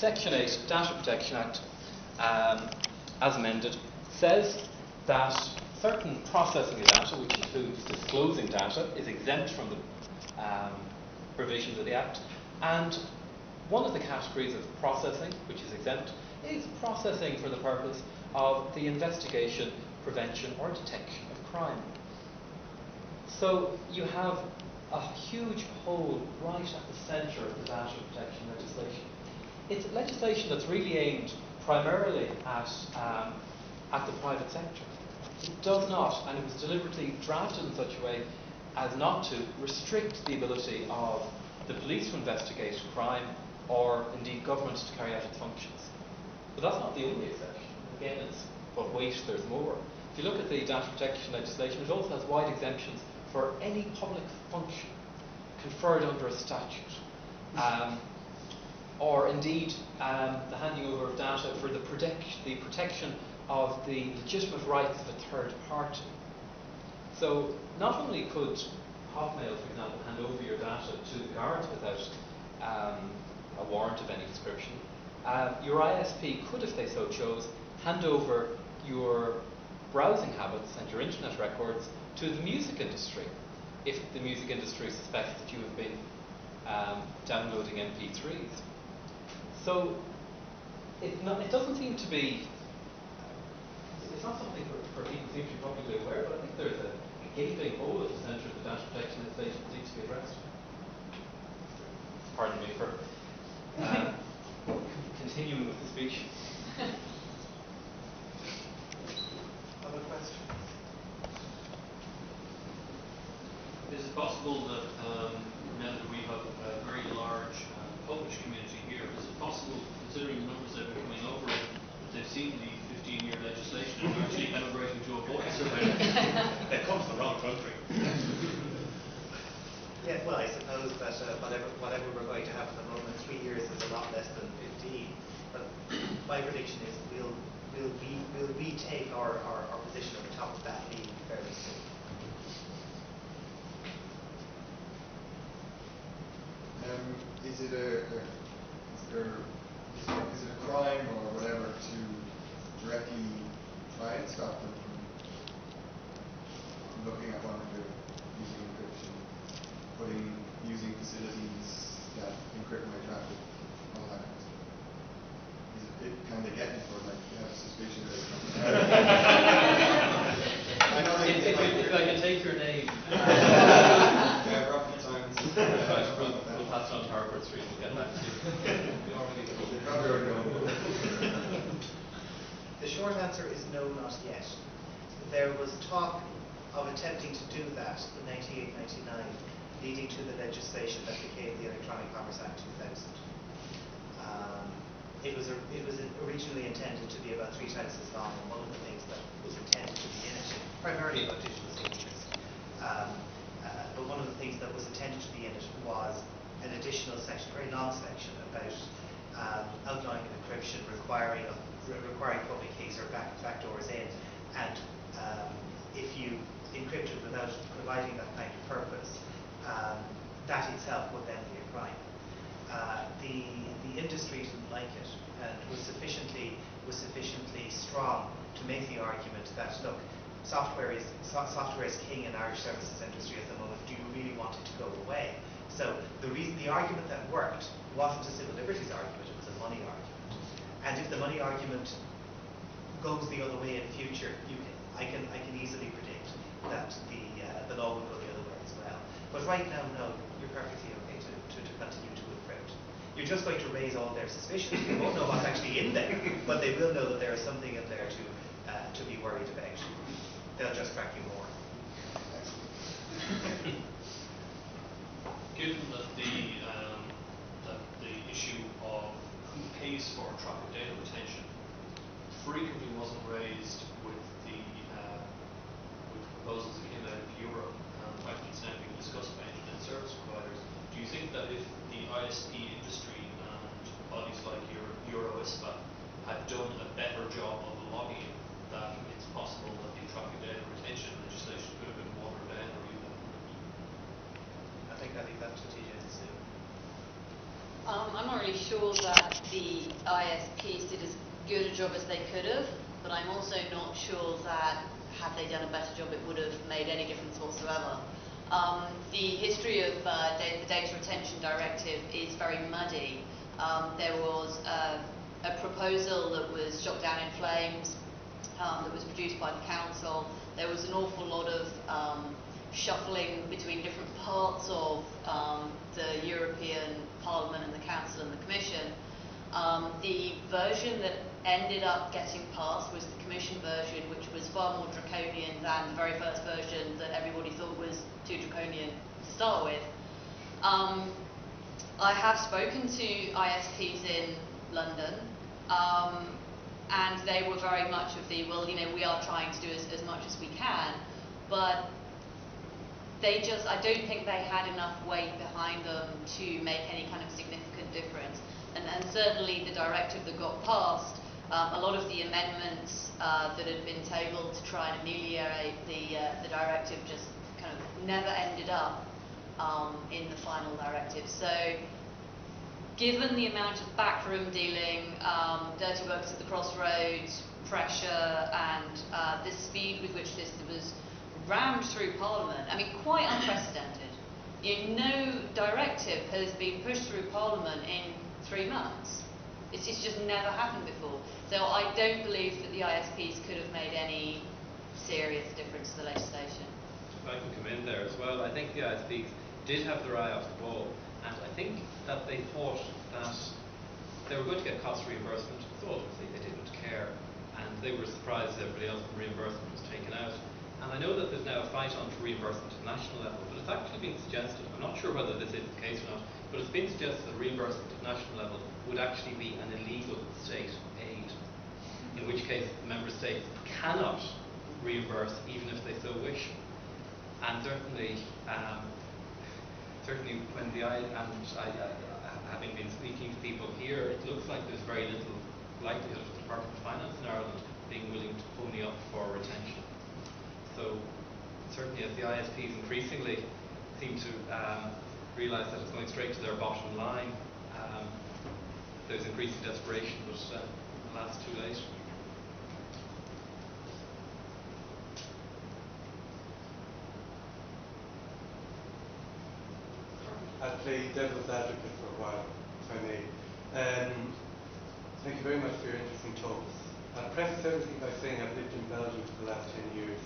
Section 8 Data Protection Act, as amended, says that certain processing of data, which includes disclosing data, is exempt from the provisions of the Act. And one of the categories of processing, which is exempt, is processing for the purpose of the investigation, prevention, or detection of crime. So you have a huge hole right at the centre of the data protection legislation. It's legislation that's really aimed primarily at the private sector. It does not, and it was deliberately drafted in such a way as not to restrict the ability of the police to investigate crime or indeed government to carry out its functions. But that's not the only exception. Again, it's but wait, there's more. If you look at the data protection legislation, it also has wide exemptions for any public function conferred under a statute, or indeed the handing over of data for the protection of the legitimate rights of a third party. So not only could Hotmail, for example, hand over your data to the guards without a warrant of any description, your ISP could, if they so chose, hand over your browsing habits and your internet records to the music industry, if the music industry suspects that you have been downloading MP3s. So it doesn't seem to be, it's not something for people who seem to be publicly aware, but I think there's a gaping hole at the centre of the data protection legislation that needs to be addressed. Pardon me for continuing with the speech. Other questions? Is it possible that now that we have a very large Polish community here, is it possible, considering the numbers that have been coming over, that they've seen the 15-year legislation and are actually emigrating to avoid surveillance? They've come to the wrong country. Yeah, well, I suppose that whatever we're going to have at the moment, 3 years is a lot less than 15. But my prediction is we'll retake our position at the top of that league fairly soon. Is it a crime or whatever to directly try and stop them from looking at what they're using encryption, using facilities that encrypt my traffic, all that kind of stuff? Can they get it, or like you have a suspicion that if I can take your name. rocket science. We'll pass it on to Harvard Street and get back to you. The short answer is no, not yet. There was talk of attempting to do that in 1998-99, leading to the legislation that became the Electronic Commerce Act 2000. It was originally intended to be about 3 times as long, and one of the things that was intended to be in it, primarily about digital signatures, but one of the things that was intended to be in it was an additional section, a very long section, about outlawing encryption, requiring public keys or backdoors in, and if you encrypted without providing that kind of purpose, that itself would then be a crime. The industry didn't like it and was sufficiently strong to make the argument that, look, software is king in Irish services industry at the moment. Do you really want it to go away? So the argument that worked wasn't a civil liberties argument; it was a money argument. And if the money argument goes the other way in future, I can easily predict that the law will go the other way as well. But right now, no, you're perfectly okay to continue to encrypt. You're just going to raise all their suspicions. They won't know what's actually in there, but they will know that there is something in there to be worried about. They'll just crack you more. Given that the issue of who pays for traffic data retention frequently wasn't raised with proposals that came out of Europe, and in fact it's now being discussed by internet service providers, do you think that if the ISP industry and bodies like Euro-ISPA had done a better job of lobbying, that it's possible that the traffic data retention legislation I'm not really sure that the ISPs did as good a job as they could have, but I'm also not sure that had they done a better job, it would have made any difference whatsoever. The history of the Data Retention Directive is very muddy. There was a proposal that was shot down in flames, that was produced by the council. There was an awful lot of shuffling between different parts of the European Parliament and the Council and the Commission. The version that ended up getting passed was the Commission version, which was far more draconian than the very first version that everybody thought was too draconian to start with. I have spoken to ISPs in London, and they were very much of the, well, we are trying to do as much as we can, but I don't think they had enough weight behind them to make any kind of significant difference. And certainly the directive that got passed, a lot of the amendments that had been tabled to try and ameliorate the directive just kind of never ended up in the final directive. So given the amount of backroom dealing, dirty works at the crossroads, pressure, and the speed with which this was rammed through Parliament, I mean, quite unprecedented. No directive has been pushed through Parliament in 3 months. It's just never happened before. So I don't believe that the ISPs could have made any serious difference to the legislation. If I can come in there as well, I think the ISPs did have their eye off the ball, and I think that they thought that they were going to get cost reimbursement, so obviously they didn't care, and they were surprised that everybody else when reimbursement was taken out. And I know that there's now a fight on for reimbursement at national level, but it's actually been suggested, I'm not sure whether this is the case or not, but it's been suggested that reimbursement at national level would actually be an illegal state aid, in which case member states cannot reimburse even if they so wish. And certainly when having been speaking to people here, it looks like there's very little likelihood of the Department of Finance in Ireland being willing to pony up for retention. So certainly as the ISPs increasingly seem to realise that it's going straight to their bottom line, there's increasing desperation, but alas, too late. I'll play devil's advocate for a while, if I may. Thank you very much for your interesting talks. I'll preface everything by saying I've lived in Belgium for the last 10 years,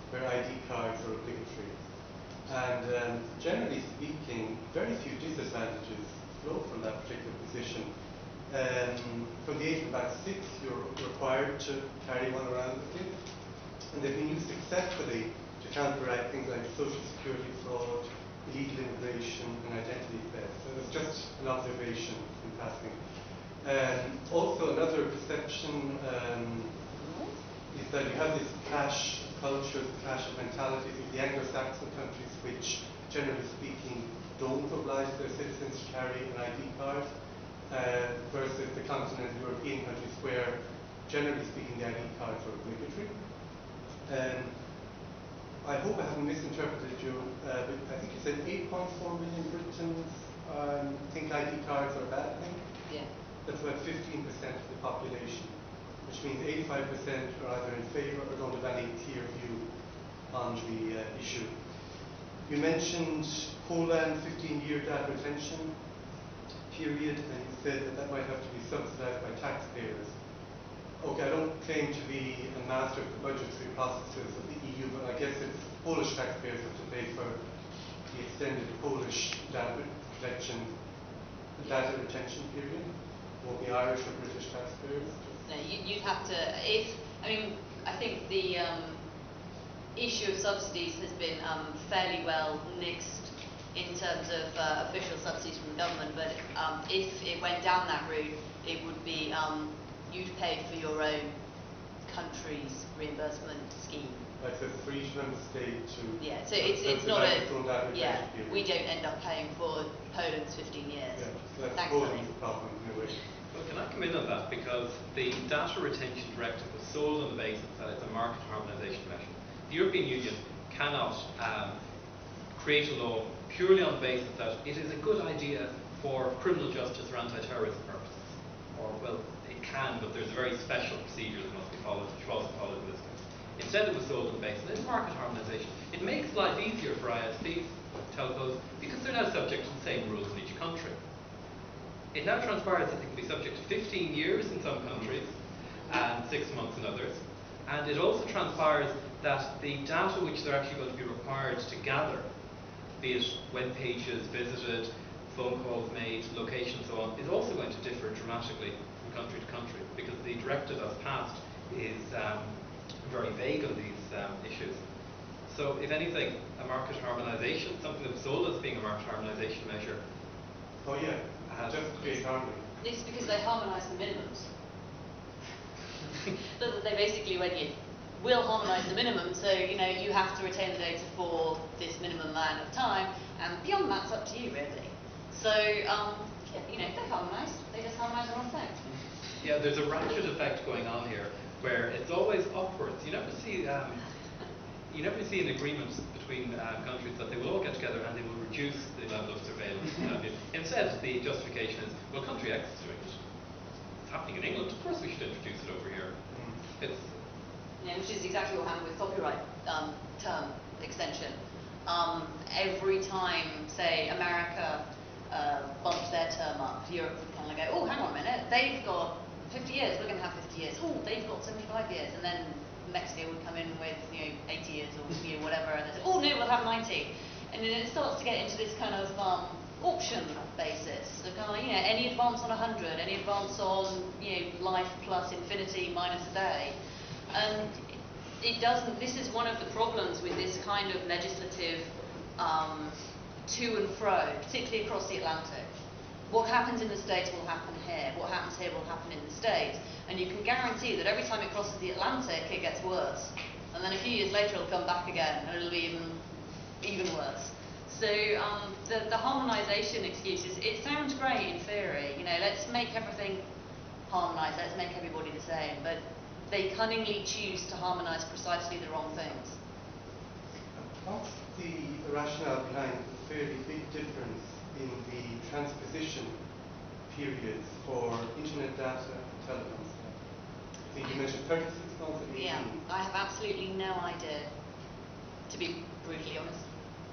where ID cards are obligatory. And generally speaking, very few disadvantages flow from that particular position. From the age of about 6, you're required to carry one around with you. And they've been used successfully to counteract things like social security fraud, illegal immigration, and identity theft. So it's just an observation in passing. Also, another perception is that you have this clash of cultures, clash of mentalities with the Anglo-Saxon countries, which, generally speaking, don't oblige their citizens to carry an ID card, versus the continental European countries where, generally speaking, the ID cards are obligatory. I hope I haven't misinterpreted you, but I think you said 8.4 million Britons think ID cards are a bad thing. Yeah. That's about 15% of the population, which means 85% are either in favour or don't have any clear view on the issue. You mentioned Poland 15-year data retention period, and you said that that might have to be subsidised by taxpayers. Okay, I don't claim to be a master of the budgetary processes of the EU, but I guess it's Polish taxpayers have to pay for the extended Polish data retention period. Won't be Irish or British taxpayers. No, you'd have to, I think the issue of subsidies has been fairly well nixed in terms of official subsidies from the government, but if it went down that route, it would be you'd pay for your own country's reimbursement scheme. Right, so it's for each member state to... Yeah, so it's not a... Yeah, period. we don't end up paying for Poland's 15 years. Yeah, so that's Thankfully. Poland's problem in a way. Well, can I come in on that? Because the data retention directive was sold on the basis that it's a market harmonisation measure. The European Union cannot create a law purely on the basis that it is a good idea for criminal justice or anti-terrorism purposes. Or, well, it can, but there's a very special procedure that must be followed, which wasn't followed in this case. Instead, it was sold on the basis of market harmonisation. It makes life easier for ISPs, telcos, because they're now subject to the same rules in each country. It now transpires that they can be subject to 15 years in some countries and 6 months in others. And it also transpires that the data which they're actually going to be required to gather, be it web pages visited, phone calls made, location, so on, is also going to differ dramatically from country to country, because the directive as passed is very vague on these issues. So, if anything, a market harmonisation, something that's sold as being a market harmonisation measure. Oh yeah, just to create harmony. It's because they harmonise the minimums. So they basically went, yeah, we'll harmonise the minimum, so you have to retain the data for this minimum amount of time, and beyond that's up to you really. So if they harmonise, they just harmonise the wrong thing. Yeah, there's a ratchet effect going on here, where it's always upwards. You never see an agreement between countries that they will all get together and they will reduce the level of surveillance. Instead, the justification is, well, country X is doing it. It's happening in England. Of course, we should introduce it over here. It's which is exactly what happened with copyright term extension. Every time, say, America bumped their term up, Europe would kind of go, oh, hang on a minute, they've got 50 years, we're going to have 50 years. Oh, they've got 75 years. And then Mexico would come in with 80 years or whatever, and they say, oh no, we'll have 90. And then it starts to get into this kind of auction basis. So kind of like, any advance on 100, any advance on life plus infinity minus a day. And it doesn't. This is one of the problems with this kind of legislative to and fro, particularly across the Atlantic. What happens in the States will happen here. What happens here will happen in the States. And you can guarantee that every time it crosses the Atlantic, it gets worse. And then a few years later, it'll come back again, and it'll be even worse. So the harmonisation excuses, it sounds great in theory. Let's make everything harmonised. Let's make everybody the same. But they cunningly choose to harmonise precisely the wrong things. What's the rationale behind the fairly big difference in the transposition periods for internet data and telecoms data? I think you mentioned 36 months and 18. Yeah, I have absolutely no idea, to be brutally honest.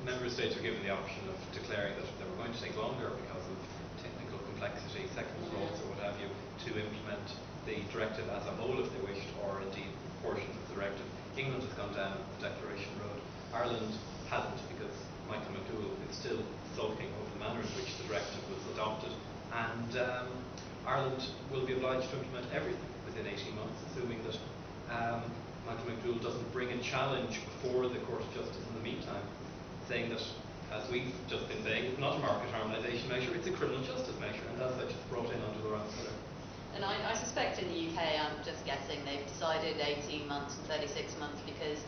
Member states are given the option of declaring that they were going to take longer because of technical complexity, second thoughts, or what have you, to implement the directive as a whole if they wished, or indeed portions of the directive. England has gone down the declaration road. Ireland hasn't, because Michael McDowell is still sulking over the manner in which the directive was adopted, and Ireland will be obliged to implement everything within 18 months, assuming that Michael McDowell doesn't bring a challenge before the Court of Justice in the meantime, saying that, as we've just been saying, it's not a market harmonisation measure, it's a criminal justice measure, and as such it's brought in under the wrong pillar. And I suspect in the UK, I'm just guessing, they've decided 18 months and 36 months because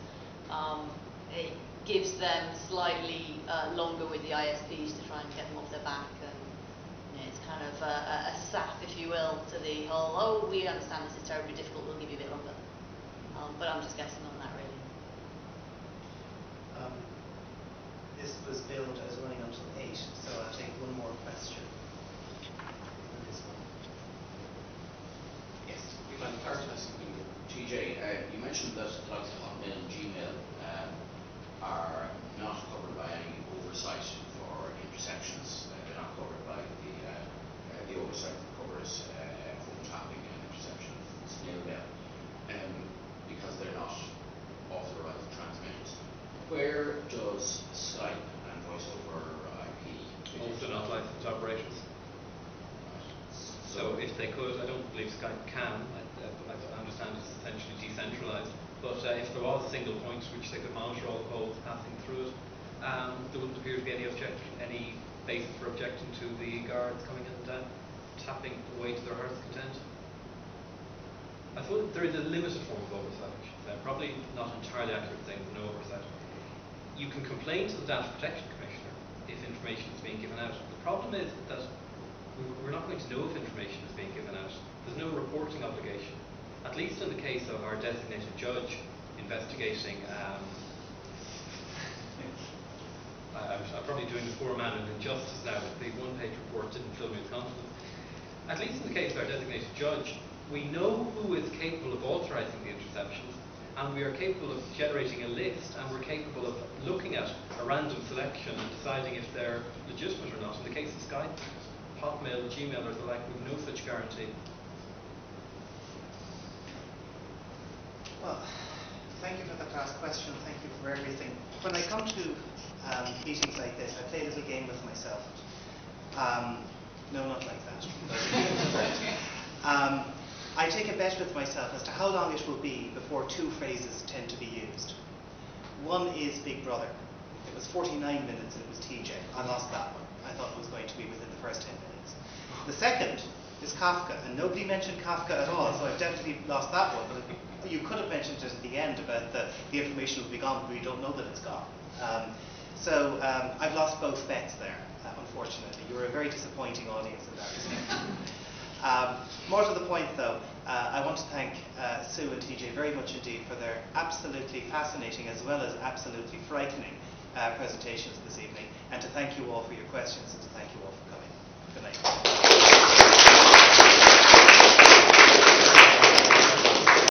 it gives them slightly longer with the ISPs to try and get them off their back, and it's kind of a sap, if you will, to the whole, oh, we understand this is terribly difficult, we'll give you a bit longer. But I'm just guessing on that, really. This was billed as running until 8, so I'll take one more question. This one. Yes, we've had a question from TJ. You mentioned that the likes of Hotmail and Gmail are not covered by any oversight for interceptions. They're not covered by the oversight that covers phone tapping and interception of snail mail, because they're not authorised transmitters. Where does Skype and voice over IP Also not licensed operators. So if they could, I don't believe Skype can. I understand it's essentially decentralised. But if there was a single point which they could monitor all calls passing through it, there wouldn't appear to be any basis for objecting to the guards coming and tapping away to their heart's content. I suppose there is a limited form of oversight, I should say. Probably not entirely accurate saying there's no oversight. You can complain to the Data Protection Commissioner if information is being given out. The problem is that we're not going to know if information is being given out. There's no reporting obligation. At least in the case of our designated judge investigating, I probably probably doing the poor man an injustice now that the one-page report didn't fill me with confidence. At least in the case of our designated judge, we know who is capable of authorising the interceptions, and we are capable of generating a list, and we're capable of looking at a random selection and deciding if they're legitimate or not. In the case of Skype, Hotmail, Gmail, or the like, we've no such guarantee. Well, thank you for that last question. Thank you for everything. When I come to meetings like this, I play a little game with myself. No, not like that. I take a bet with myself as to how long it will be before two phrases tend to be used. One is Big Brother. It was 49 minutes and it was TJ. I lost that one. I thought it was going to be within the first 10 minutes. The second is Kafka, and nobody mentioned Kafka at all, so I've definitely lost that one. But you could have mentioned it at the end about the information will be gone, but we don't know that it's gone. So I've lost both bets there, unfortunately. You were a very disappointing audience in that respect. More to the point, though, I want to thank Suw and TJ very much indeed for their absolutely fascinating as well as absolutely frightening presentations this evening, and to thank you all for your questions, and to thank you